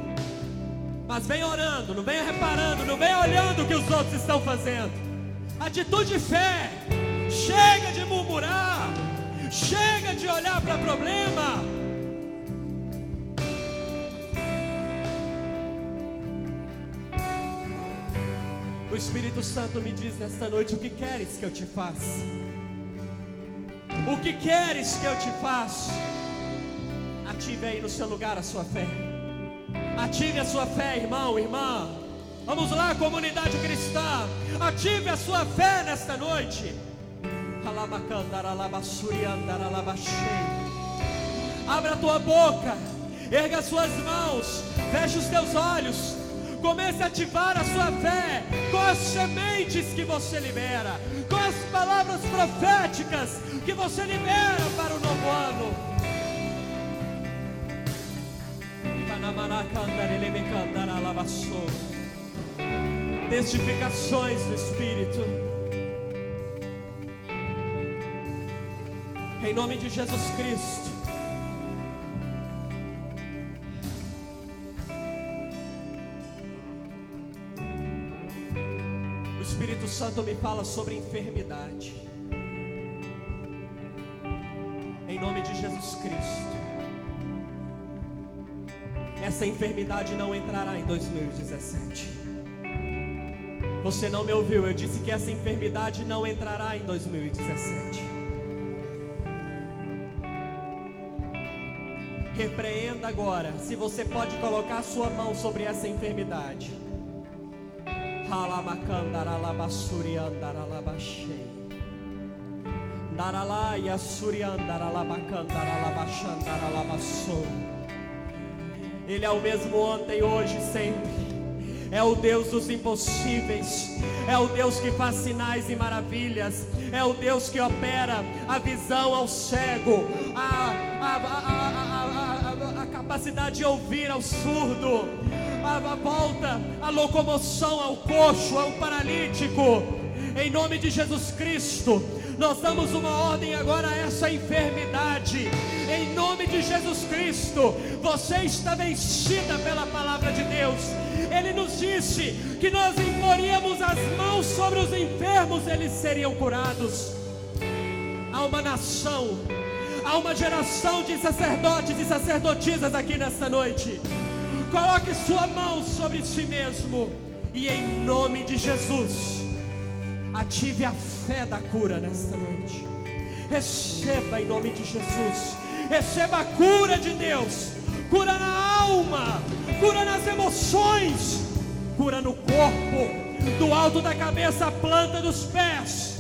Mas vem orando, não venha reparando, não venha olhando o que os outros estão fazendo. Atitude de fé, chega de murmurar. Chega de olhar para problema. O Espírito Santo me diz nesta noite: o que queres que eu te faça? O que queres que eu te faça? Ative aí no seu lugar a sua fé. Ative a sua fé, irmão, irmã. Vamos lá, comunidade cristã. Ative a sua fé nesta noite. Abra a tua boca, erga as suas mãos, feche os teus olhos, comece a ativar a sua fé com as sementes que você libera, com as palavras proféticas que você libera para o novo ano. Testificações do Espírito. Em nome de Jesus Cristo. O Espírito Santo me fala sobre enfermidade. Em nome de Jesus Cristo. Essa enfermidade não entrará em 2017. Você não me ouviu, eu disse que essa enfermidade não entrará em 2017. Repreenda agora. Se você pode colocar sua mão sobre essa enfermidade. Ele é o mesmo ontem, hoje, sempre. É o Deus dos impossíveis. É o Deus que faz sinais e maravilhas. É o Deus que opera a visão ao cego, a capacidade de ouvir ao surdo, a volta, a locomoção ao coxo, ao paralítico. Em nome de Jesus Cristo, nós damos uma ordem agora a essa enfermidade. Em nome de Jesus Cristo, você está vencida pela palavra de Deus. Ele nos disse que nós imporíamos as mãos sobre os enfermos, eles seriam curados. Há uma nação, há uma geração de sacerdotes e sacerdotisas aqui nesta noite. Coloque sua mão sobre si mesmo e em nome de Jesus, ative a fé da cura nesta noite. Receba em nome de Jesus. Receba a cura de Deus. Cura na alma, cura nas emoções, cura no corpo, do alto da cabeça à planta dos pés.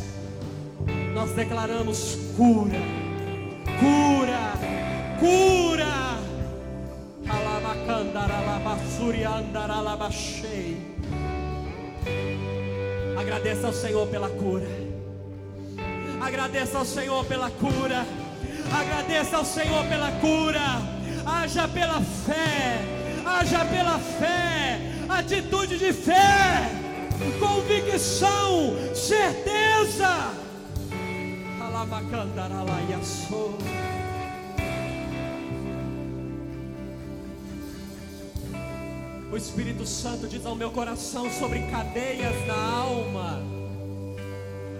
Nós declaramos cura, cura, cura. Agradeça ao Senhor pela cura. Agradeça ao Senhor pela cura. Agradeça ao Senhor pela cura. Haja pela fé. Haja pela fé. Atitude de fé. Convicção. Certeza. O Espírito Santo diz ao meu coração sobre cadeias na alma.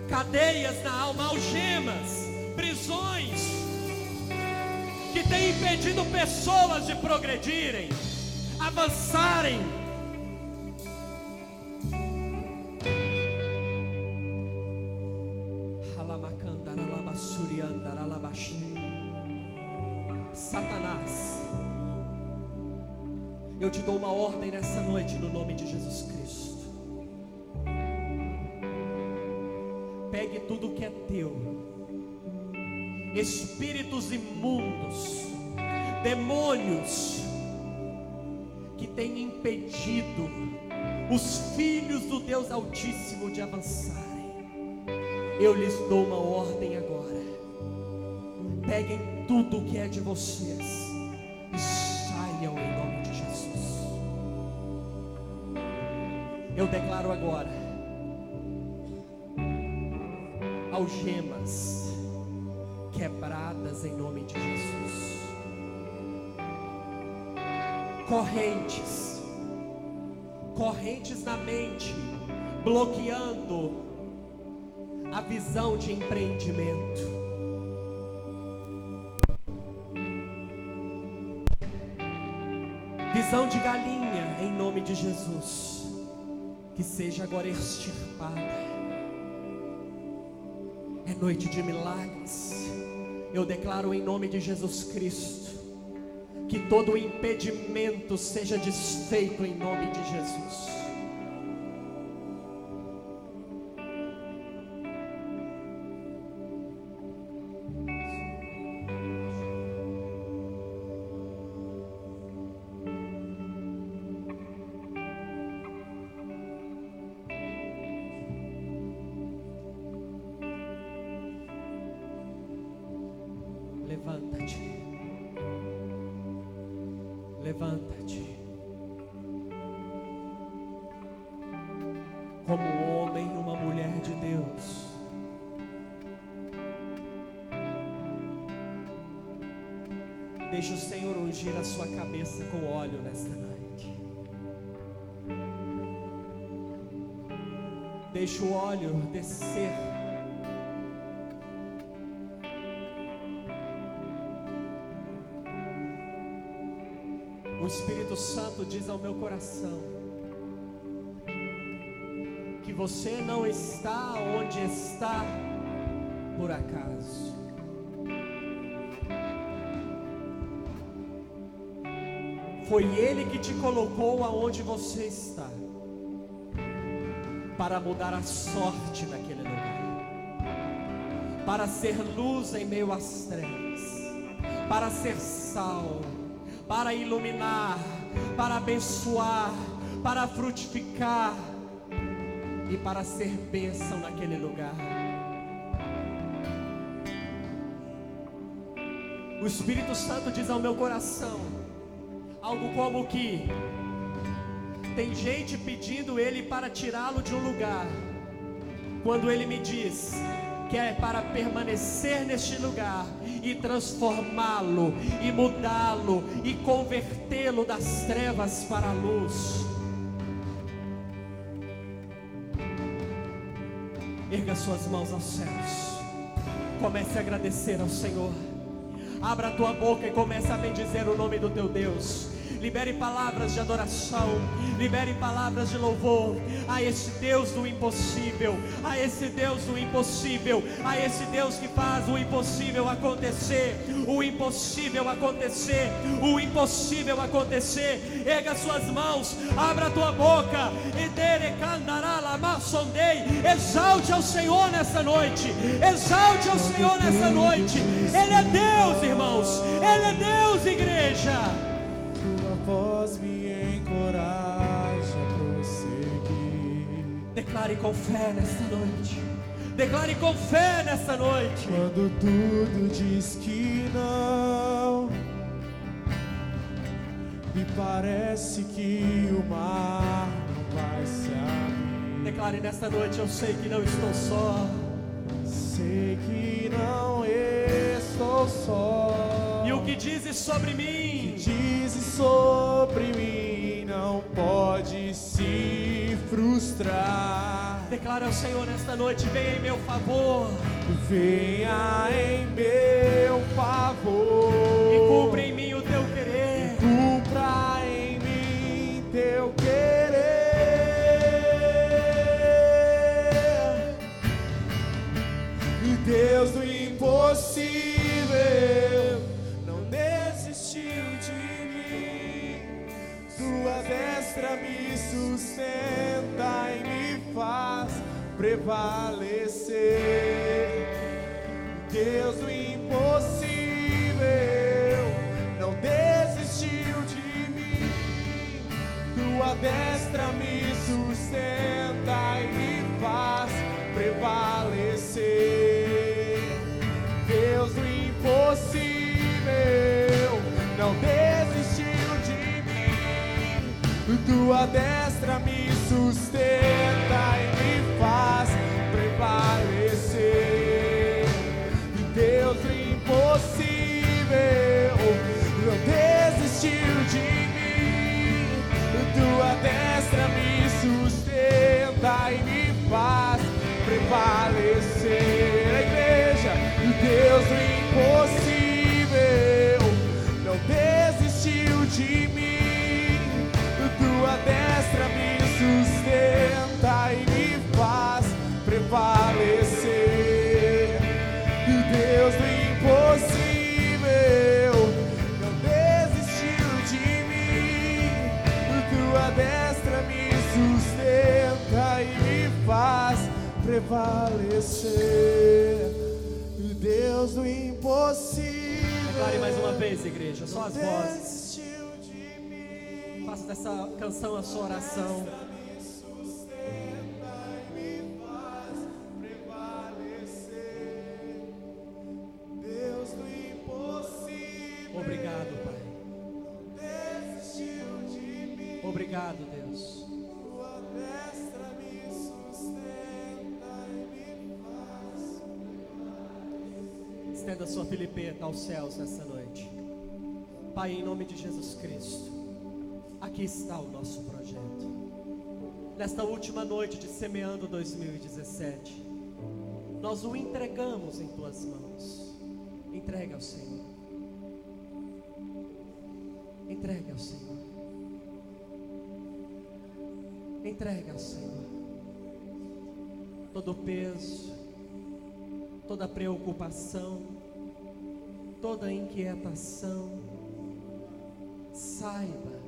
Cadeias na alma, algemas, prisões que têm impedido pessoas de progredirem, avançarem. Satanás, eu te dou uma ordem nessa noite no nome de Jesus Cristo. Pegue tudo que é teu. Espíritos imundos, demônios que têm impedido os filhos do Deus Altíssimo de avançarem, eu lhes dou uma ordem agora. Peguem tudo que é de vocês e saiam em nome de Jesus. Eu declaro agora algemas quebradas em nome de Jesus. Correntes na mente, bloqueando a visão de empreendimento. Visão de galinha em nome de Jesus, que seja agora extirpada. É noite de milagres. Eu declaro em nome de Jesus Cristo que todo impedimento seja desfeito em nome de Jesus. Levanta-te. Como um homem e uma mulher de Deus. Deixa o Senhor ungir a sua cabeça com óleo nesta noite. Deixa o óleo descer. O Espírito Santo diz ao meu coração que você não está onde está por acaso. Foi Ele que te colocou aonde você está, para mudar a sorte daquele lugar, para ser luz em meio às trevas, para ser sal, para iluminar, para abençoar, para frutificar e para ser bênção naquele lugar. O Espírito Santo diz ao meu coração algo como que tem gente pedindo Ele para tirá-lo de um lugar, quando Ele me diz que é para permanecer neste lugar e transformá-lo, e mudá-lo, e convertê-lo das trevas para a luz. Erga suas mãos aos céus, comece a agradecer ao Senhor. Abra a tua boca e comece a bendizer o nome do teu Deus. Libere palavras de adoração, libere palavras de louvor a esse Deus do impossível, a esse Deus do impossível, a esse Deus que faz o impossível acontecer, o impossível acontecer, o impossível acontecer. Erga suas mãos, abra a tua boca e exalte ao Senhor nessa noite, exalte ao Senhor nessa noite. Ele é Deus, irmãos, Ele é Deus, igreja. Tua voz me encoraja a prosseguir. Declare com fé nesta noite. Declare com fé nesta noite. Quando tudo diz que não, me parece que o mar não vai se abrir. Declare nesta noite: eu sei que não estou só. Sei que não estou só. E o que dizes sobre mim? Dizes sobre mim não pode se frustrar. Declara ao Senhor nesta noite: venha em meu favor. Venha em meu favor. E cumpra em mim o teu querer. Cumpra em mim teu querer. E Deus do impossível não desistiu de mim. Tua destra me sustenta e me faz prevalecer. Deus do impossível não desistiu de mim. Tua destra me sustenta e me faz prevalecer. Deus do impossível não desistiu de mim. Tua destra me sustenta e me faz prevalecer. Deus do impossível não desistiu de mim. Tua destra me sustenta e me faz prevalecer. A igreja, Deus do impossível não desistiu de mim. Tua destra me sustenta e me faz prevalecer. Deus do impossível não desistiu de mim. Tua destra me sustenta e me faz prevalecer. Deus do impossível. Declare mais uma vez, igreja, só as vozes. Desistiu de mim. Faça dessa canção a sua oração. Me sustenta e me faz prevalecer. Deus do impossível. Obrigado, Pai. Estenda sua filipeta aos céus nessa noite. Pai, em nome de Jesus Cristo, aqui está o nosso projeto. Nesta última noite de Semeando 2017, nós o entregamos em tuas mãos. Entrega ao Senhor. Entrega ao Senhor. Entrega ao Senhor. Todo o peso, toda a preocupação, toda a inquietação, saiba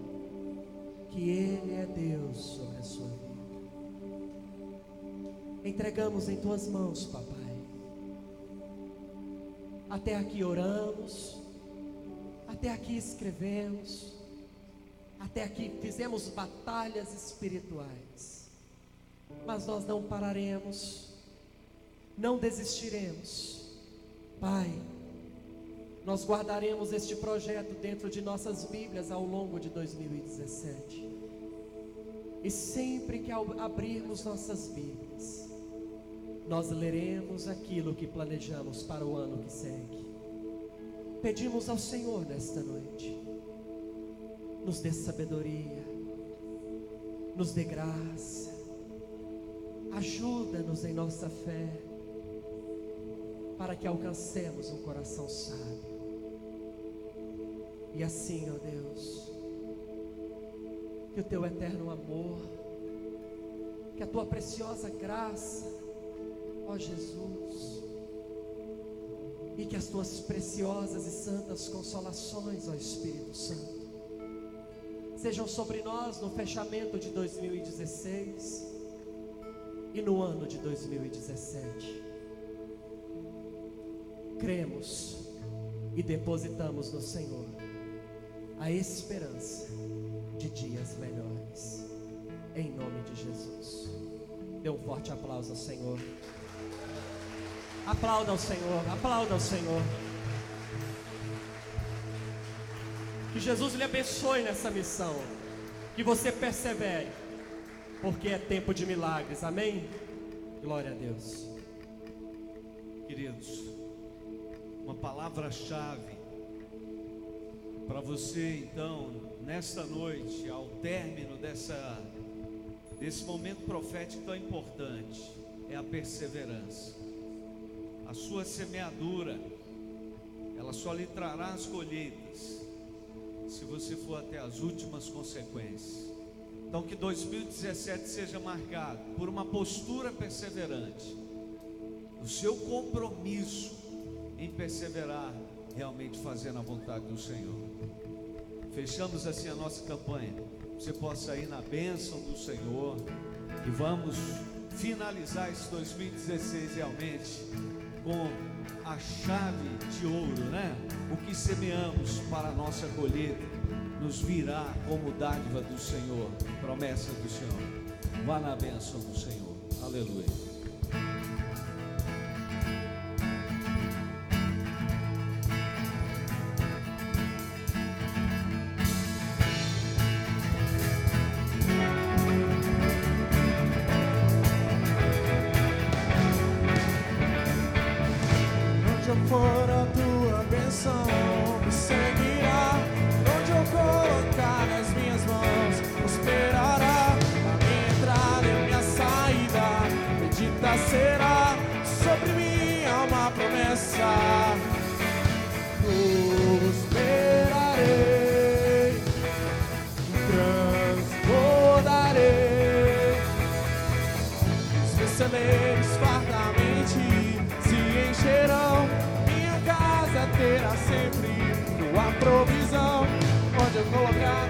que Ele é Deus sobre a sua vida. Entregamos em tuas mãos, papai. Até aqui oramos, até aqui escrevemos, até aqui fizemos batalhas espirituais, mas nós não pararemos, não desistiremos. Pai, nós guardaremos este projeto dentro de nossas Bíblias ao longo de 2017. E sempre que abrirmos nossas Bíblias, nós leremos aquilo que planejamos para o ano que segue. Pedimos ao Senhor nesta noite, nos dê sabedoria, nos dê graça, ajuda-nos em nossa fé, para que alcancemos um coração sábio. E assim, ó Deus, que o teu eterno amor, que a tua preciosa graça, ó Jesus, e que as tuas preciosas e santas consolações, ó Espírito Santo, sejam sobre nós no fechamento de 2016 e no ano de 2017. Cremos e depositamos no Senhor a esperança de dias melhores, em nome de Jesus. Dê um forte aplauso ao Senhor. Aplauda ao Senhor, aplauda ao Senhor. Que Jesus lhe abençoe nessa missão, que você persevere, porque é tempo de milagres, amém? Glória a Deus. Queridos, uma palavra-chave para você então, nesta noite, ao término desse momento profético tão importante, é a perseverança. A sua semeadura, ela só lhe trará as colheitas se você for até as últimas consequências. Então que 2017 seja marcado por uma postura perseverante, o seu compromisso em perseverar, realmente fazendo a vontade do Senhor. Fechamos assim a nossa campanha. Você possa ir na bênção do Senhor e vamos finalizar esse 2016 realmente com a chave de ouro, né? O que semeamos para a nossa colheita nos virá como dádiva do Senhor, promessa do Senhor. Vá na bênção do Senhor. Aleluia. For a tua bênção me seguirá, onde eu colocar nas minhas mãos prosperará. A minha entrada e minha saída bendita será, sobre mim há uma promessa. Prosperarei, transbordarei, os celeiros fartamente se encherão, terá sempre tua provisão, onde eu colocar